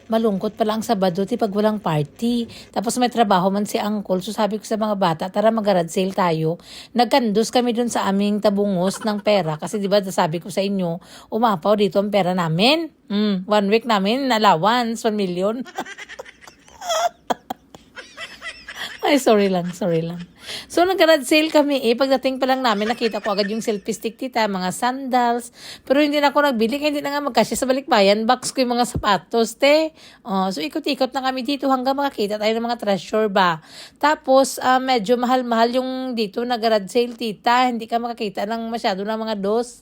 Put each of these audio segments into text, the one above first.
Malungkot pala ang Sabado, pag walang party. Tapos may trabaho man si Uncle. So sabi ko sa mga bata, tara mag-garage sale tayo. Nagkandos kami dun sa aming tabungos ng pera. Kasi di ba sabi ko sa inyo, umapaw dito ang pera namin. 1 week namin, allowance, 1 million. Ay, sorry lang. So, nag-garage sale kami Pagdating pa lang namin, nakita ko agad yung selfie stick tita, mga sandals. Pero hindi na ako nagbili, kaya hindi na nga magkasya sa balikbayan. Box ko yung mga sapatos, te. So, ikot-ikot na kami dito hanggang makakita tayo ng mga treasure ba. Tapos, medyo mahal-mahal yung dito na garage sale, tita. Hindi ka makakita ng masyado ng mga dos.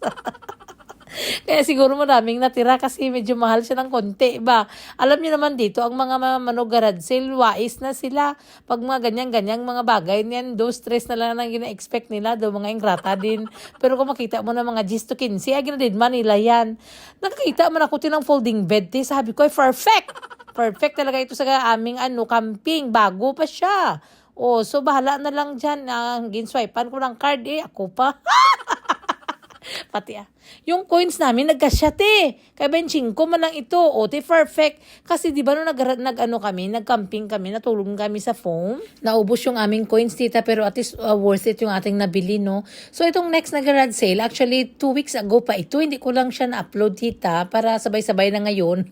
Kaya siguro maraming natira kasi medyo mahal siya ng konti ba. Alam niyo naman dito, ang mga manogarad sale, wais na sila. Pag mga ganyan-ganyang mga bagay niyan, do stress na lang ang gina-expect nila, do mga ingrata din. Pero kung makita mo na mga G's to 15, ay din Manila yan. Nakakita man ako tinang folding bed, sabi ko, ay perfect! Perfect talaga ito sa aming camping, bago pa siya. So bahala na lang dyan. Ginswipean ko ng card ako pa. Pati yung coins namin nagkasyat Kaya 25 man lang ito. Perfect. Kasi di ba nung nag-camping kami, natulog kami sa foam. Naubos yung aming coins, tita, pero at least worth it yung ating nabili, no? So itong next na garage sale, actually 2 weeks ago pa ito. Hindi ko lang siya na-upload, tita, para sabay-sabay na ngayon.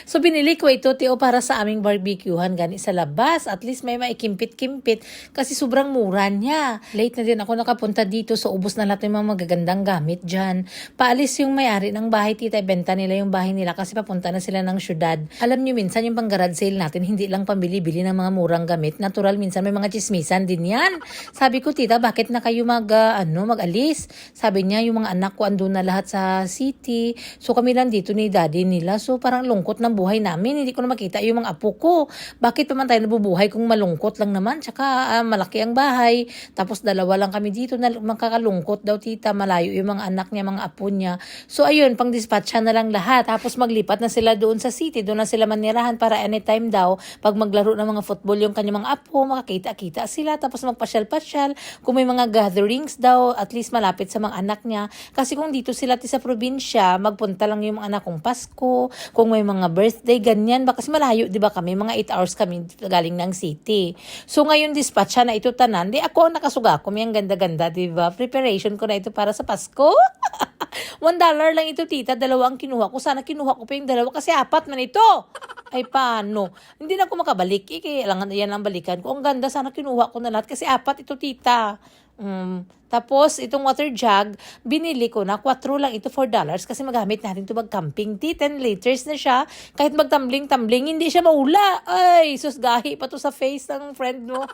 So binili ko ito, tio, para sa aming barbecuehan, gani sa labas. At least may maikimpit-kimpit kasi sobrang mura niya. Late na din ako nakapunta dito, so ubos na lahat yung mga magagandang gamit dyan. Paalis yung may-ari ng bahay, tita, ibenta nila yung bahay nila kasi papunta na sila ng syudad. Alam nyo, minsan yung pang-garage sale natin, hindi lang pambili-bili ng mga murang gamit. Natural, minsan may mga chismisan din yan. Sabi ko, tita, bakit na kayo mag-alis? Sabi niya, yung mga anak ko andun na lahat sa city. So kami lang dito ni daddy nila. So parang lungkot ng buhay namin. Hindi ko na makita yung mga apo ko. Bakit pa man tayo nabubuhay kung malungkot lang naman? Tsaka malaki ang bahay. Tapos 2 lang kami dito na makakalungkot daw, tita. Malayo yung mga anak niya, mga apo niya. So ayun, pang dispatcha na lang lahat. Tapos maglipat na sila doon sa city, doon na sila manirahan para anytime daw, pag maglaro ng mga football yung kanyang mga apo, makakita-kita sila, tapos magpasyal-pasyal. Kung may mga gatherings daw, at least malapit sa mga anak niya. Kasi kung dito sila sa probinsya, magpunta lang yung mga anak kong Pasko, kung may mga birthday, ganyan ba? Kasi malayo, di ba kami? Mga 8 hours kami galing ng city. So ngayon, dispatcha na ito tanan. Di ako ang nakasuga ko, may ang ganda-ganda, di ba? Preparation ko na ito para sa Pasko. $1 lang ito, tita. 2 ang kinuha ko. Sana kinuha ko pa yung 2 kasi 4 man ito. Ay, paano? Hindi na ako makabalik. Kailangan yan ang balikan ko. Ang ganda, sana kinuha ko na lahat kasi 4 ito, tita. Tapos, itong water jug, binili ko na 4 lang ito, $4 kasi magamit natin ito mag-camping. 10 liters na siya. Kahit magtambling-tambling, hindi siya maula. Ay, sus, gahi pa to sa face ng friend mo.